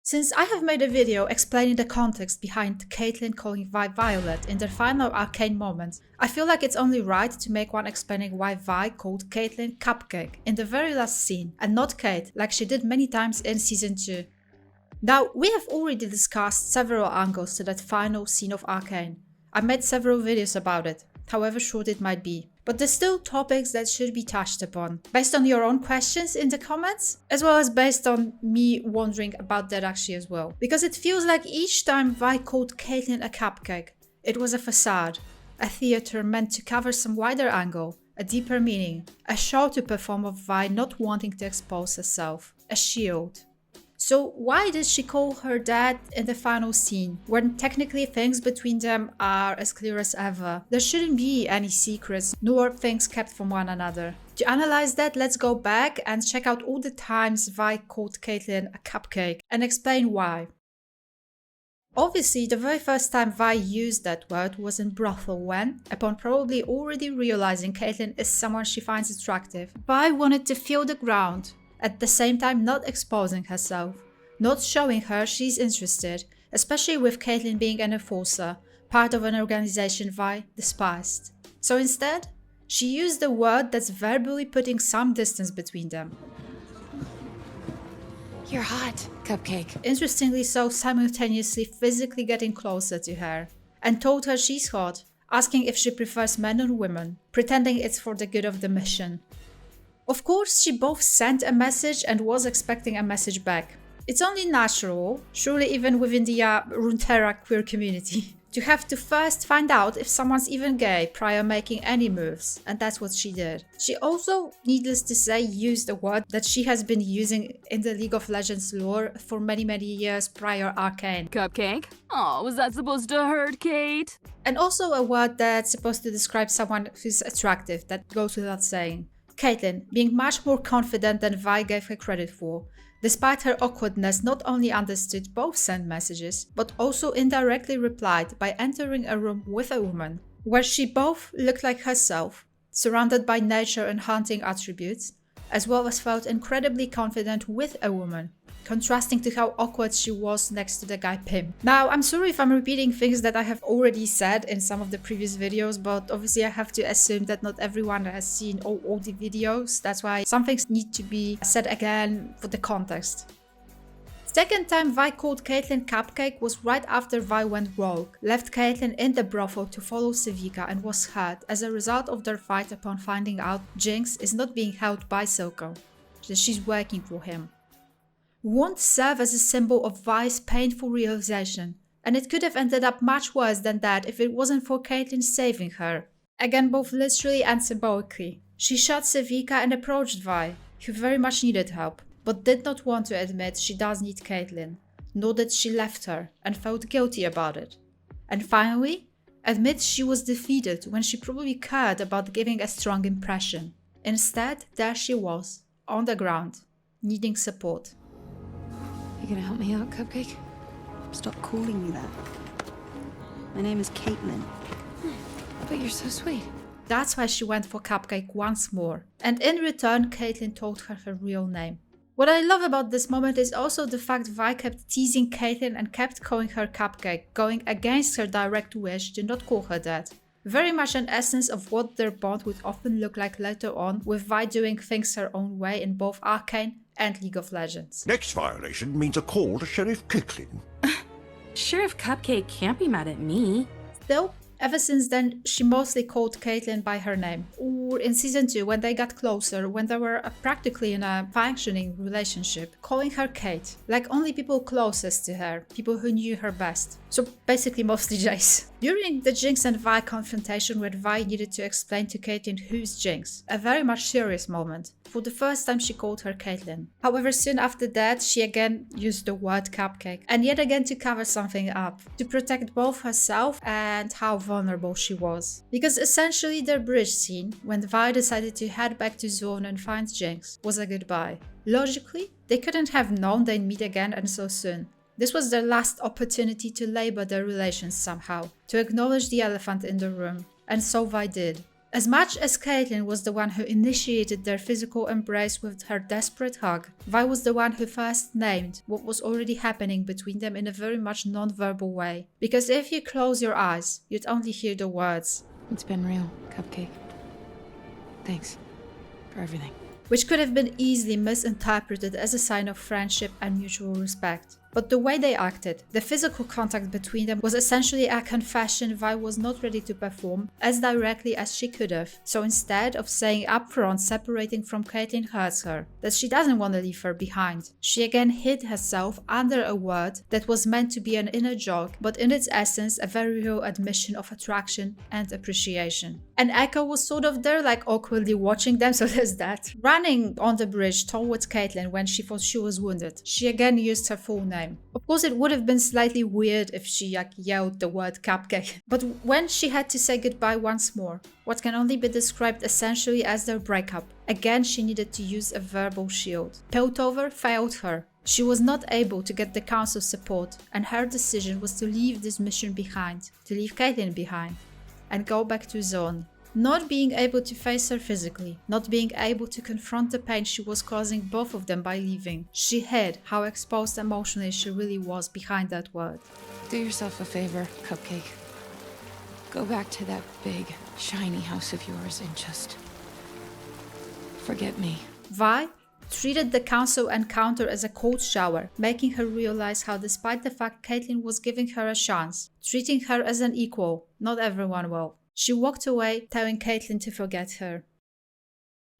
Since I have made a video explaining the context behind Caitlyn calling Vi Violet in their final Arcane moment, I feel like it's only right to make one explaining why Vi called Caitlyn Cupcake in the very last scene and not Kate like she did many times in Season 2. Now, we have already discussed several angles to that final scene of Arcane. I made several videos about it, however short it might be. But there's still topics that should be touched upon, based on your own questions in the comments, as well as based on me wondering about that actually as well. Because it feels like each time Vi called Caitlyn a cupcake, it was a facade, a theatre meant to cover some wider angle, a deeper meaning, a show to perform of Vi not wanting to expose herself, a shield. So why did she call her dad in the final scene, when technically things between them are as clear as ever? There shouldn't be any secrets, nor things kept from one another. To analyze that, let's go back and check out all the times Vi called Caitlyn a cupcake, and explain why. Obviously, the very first time Vi used that word was in brothel when, upon probably already realizing Caitlyn is someone she finds attractive, Vi wanted to feel the ground, at the same time not exposing herself, not showing her she's interested, especially with Caitlyn being an enforcer, part of an organization Vi despised. So instead, she used a word that's verbally putting some distance between them. You're hot, Cupcake. Interestingly so, simultaneously physically getting closer to her, and told her she's hot, asking if she prefers men or women, pretending it's for the good of the mission. Of course, she both sent a message and was expecting a message back. It's only natural, surely even within the Runeterra queer community, to have to first find out if someone's even gay prior making any moves, and that's what she did. She also, needless to say, used a word that she has been using in the League of Legends lore for many years prior Arcane. Cupcake? Oh, was that supposed to hurt, Kate? And also a word that's supposed to describe someone who's attractive, that goes without saying. Caitlyn, being much more confident than Vi gave her credit for, despite her awkwardness, not only understood both sent messages, but also indirectly replied by entering a room with a woman, where she both looked like herself, surrounded by nature and hunting attributes, as well as felt incredibly confident with a woman, contrasting to how awkward she was next to the guy Pim. Now, I'm sorry if I'm repeating things that I have already said in some of the previous videos, but obviously I have to assume that not everyone has seen all the videos. That's why some things need to be said again for the context. Second time Vi called Caitlyn Cupcake was right after Vi went rogue, left Caitlyn in the brothel to follow Sevika and was hurt as a result of their fight upon finding out Jinx is not being held by SirCalcu, that she's working for him. Won't serve as a symbol of Vi's painful realization, and it could have ended up much worse than that if it wasn't for Caitlyn saving her. Again, both literally and symbolically. She shot Sevika and approached Vi, who very much needed help, but did not want to admit she does need Caitlyn, nor that she left her and felt guilty about it. And finally, admits she was defeated when she probably cared about giving a strong impression. Instead, there she was, on the ground, needing support. You gonna help me out, Cupcake? Stop calling me that. My name is Caitlyn. But you're so sweet. That's why she went for Cupcake once more, and in return Caitlyn told her her real name. What I love about this moment is also the fact Vi kept teasing Caitlyn and kept calling her Cupcake, going against her direct wish to not call her that. Very much an essence of what their bond would often look like later on, with Vi doing things her own way in both Arcane and League of Legends. Next violation means a call to Sheriff Caitlyn. Sheriff Cupcake can't be mad at me. Still, ever since then, she mostly called Caitlyn by her name. Or in Season 2, when they got closer, when they were practically in a functioning relationship, calling her Kate, like only people closest to her, people who knew her best. So basically mostly Jace. During the Jinx and Vi confrontation, where Vi needed to explain to Caitlyn who's Jinx, a very much serious moment. For the first time she called her Caitlyn. However, soon after that, she again used the word Cupcake, and yet again to cover something up, to protect both herself and how vulnerable she was. Because essentially their bridge scene, when Vi decided to head back to Zone and find Jinx, was a goodbye. Logically, they couldn't have known they'd meet again and so soon. This was their last opportunity to labor their relations somehow, to acknowledge the elephant in the room, and so Vi did. As much as Caitlyn was the one who initiated their physical embrace with her desperate hug, Vi was the one who first named what was already happening between them in a very much non-verbal way. Because if you close your eyes, you'd only hear the words, It's been real, Cupcake. Thanks for everything. which could have been easily misinterpreted as a sign of friendship and mutual respect. But the way they acted, the physical contact between them, was essentially a confession Vi was not ready to perform as directly as she could have. So instead of saying upfront separating from Caitlyn hurts her, that she doesn't want to leave her behind, she again hid herself under a word that was meant to be an inner joke, but in its essence a very real admission of attraction and appreciation. And Echo was sort of there, like awkwardly watching them, so there's that. Running on the bridge towards Caitlyn when she thought she was wounded, she again used her full name. Of course, it would have been slightly weird if she yelled the word Cupcake, but when she had to say goodbye once more, what can only be described essentially as their breakup, again she needed to use a verbal shield. Piltover failed her. She was not able to get the council's support, and her decision was to leave this mission behind, to leave Caitlyn behind, and go back to Zone. Not being able to face her physically, not being able to confront the pain she was causing both of them by leaving, she hid how exposed emotionally she really was behind that word. Do yourself a favor, Cupcake. Go back to that big, shiny house of yours and just forget me. Vi treated the council encounter as a cold shower, making her realize how despite the fact Caitlyn was giving her a chance, treating her as an equal, not everyone will. She walked away, telling Caitlyn to forget her.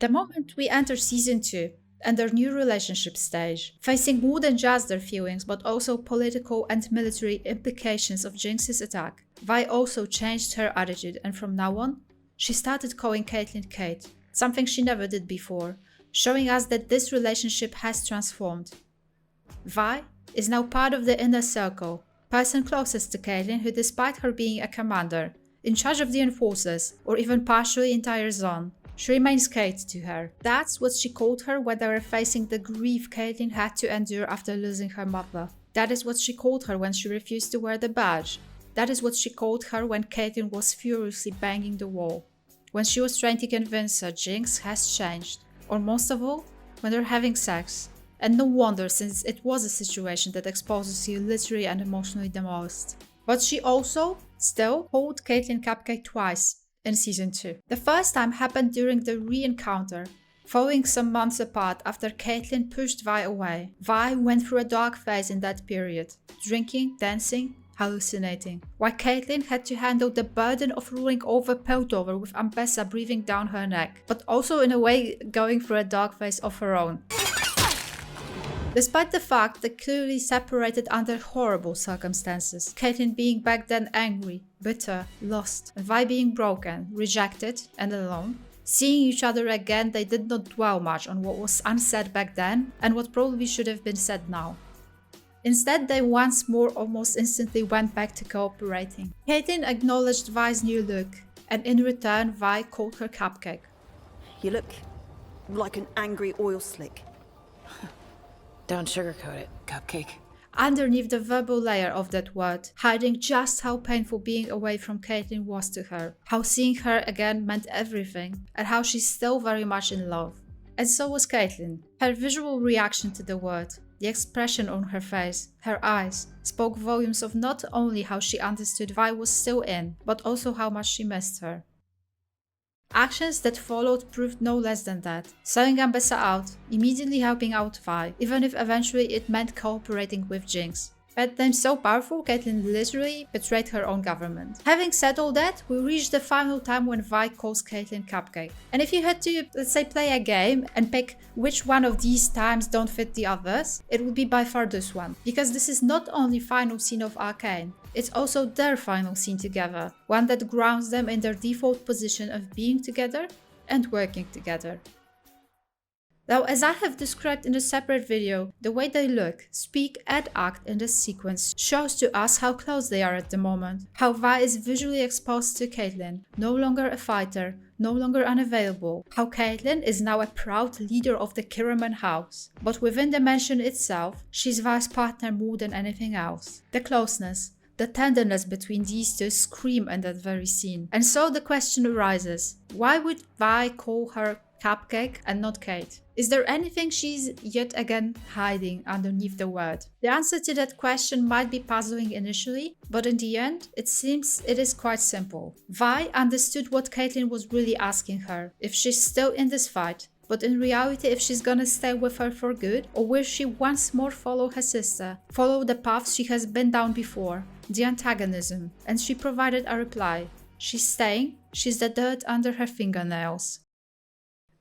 The moment we enter Season 2 and their new relationship stage, facing more than just their feelings but also political and military implications of Jinx's attack, Vi also changed her attitude, and from now on, she started calling Caitlyn Kate, something she never did before, showing us that this relationship has transformed. Vi is now part of the inner circle, person closest to Caitlyn who, despite her being a commander, in charge of the enforcers, or even partially entire Zone, she remains Kate to her. That's what she called her when they were facing the grief Caitlyn had to endure after losing her mother. That is what she called her when she refused to wear the badge. That is what she called her when Caitlyn was furiously banging the wall. When she was trying to convince her Jinx has changed. Or most of all, when they're having sex. And no wonder, since it was a situation that exposes you literally and emotionally the most. But she also still called Caitlyn Cupcake twice in Season 2. The first time happened during the re-encounter, following some months apart after Caitlyn pushed Vi away. Vi went through a dark phase in that period, drinking, dancing, hallucinating, while Caitlyn had to handle the burden of ruling over Piltover with Ambessa breathing down her neck, but also in a way going through a dark phase of her own. Despite the fact that clearly separated under horrible circumstances, Caitlyn being back then angry, bitter, lost, and Vi being broken, rejected, and alone, seeing each other again, they did not dwell much on what was unsaid back then and what probably should have been said now. Instead, they once more almost instantly went back to cooperating. Caitlyn acknowledged Vi's new look, and in return Vi called her Cupcake. You look like an angry oil slick. Don't sugarcoat it, Cupcake. Underneath the verbal layer of that word, hiding just how painful being away from Caitlyn was to her, how seeing her again meant everything, and how she's still very much in love. And so was Caitlyn. Her visual reaction to the word, the expression on her face, her eyes, spoke volumes of not only how she understood Vi was still in, but also how much she missed her. Actions that followed proved no less than that, selling Ambessa out, immediately helping out Vi, even if eventually it meant cooperating with Jinx. But then so powerful, Caitlyn literally betrayed her own government. Having said all that, we reached the final time when Vi calls Caitlyn Cupcake. And if you had to, let's say, play a game and pick which one of these times don't fit the others, it would be by far this one. Because this is not only final scene of Arcane, it's also their final scene together, one that grounds them in their default position of being together and working together. Now, as I have described in a separate video, the way they look, speak and act in this sequence shows to us how close they are at the moment, how Vi is visually exposed to Caitlyn, no longer a fighter, no longer unavailable, how Caitlyn is now a proud leader of the Kiraman house, but within the mansion itself, she's Vi's partner more than anything else. The closeness, The tenderness between these two scream in that very scene. And so the question arises, why would Vi call her Cupcake and not Kate? Is there anything she's yet again hiding underneath the word? The answer to that question might be puzzling initially, but in the end, it seems it is quite simple. Vi understood what Caitlyn was really asking her, if she's still in this fight, but in reality if she's gonna stay with her for good, or will she once more follow her sister, follow the path she has been down before, the antagonism. And she provided a reply. She's staying, she's the dirt under her fingernails.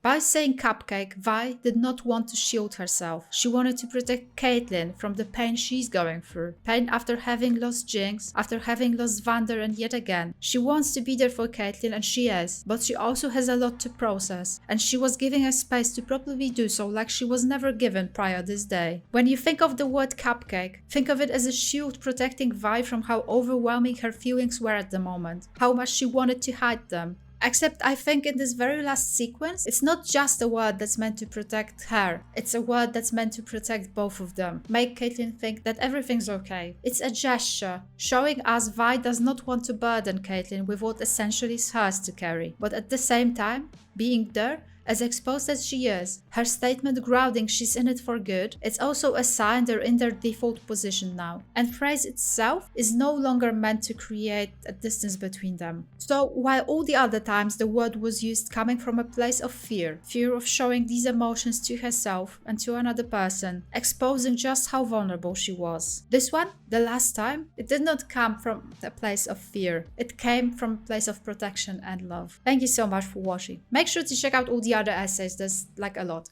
By saying Cupcake, Vi did not want to shield herself. She wanted to protect Caitlyn from the pain she's going through. Pain after having lost Jinx, after having lost Vander, and yet again. She wants to be there for Caitlyn, and she is, but she also has a lot to process, and she was giving her space to properly do so like she was never given prior this day. When you think of the word Cupcake, think of it as a shield protecting Vi from how overwhelming her feelings were at the moment, how much she wanted to hide them. Except I think in this very last sequence, it's not just a word that's meant to protect her, it's a word that's meant to protect both of them. Make Caitlyn think that everything's okay. It's a gesture, showing us Vi does not want to burden Caitlyn with what essentially is hers to carry. But at the same time, being there, as exposed as she is, her statement grounding she's in it for good, it's also a sign they're in their default position now. And phrase itself is no longer meant to create a distance between them. So while all the other times the word was used coming from a place of fear of showing these emotions to herself and to another person, exposing just how vulnerable she was. This one, the last time, it did not come from a place of fear. It came from a place of protection and love. Thank you so much for watching. Make sure to check out all the other essays, there's like a lot.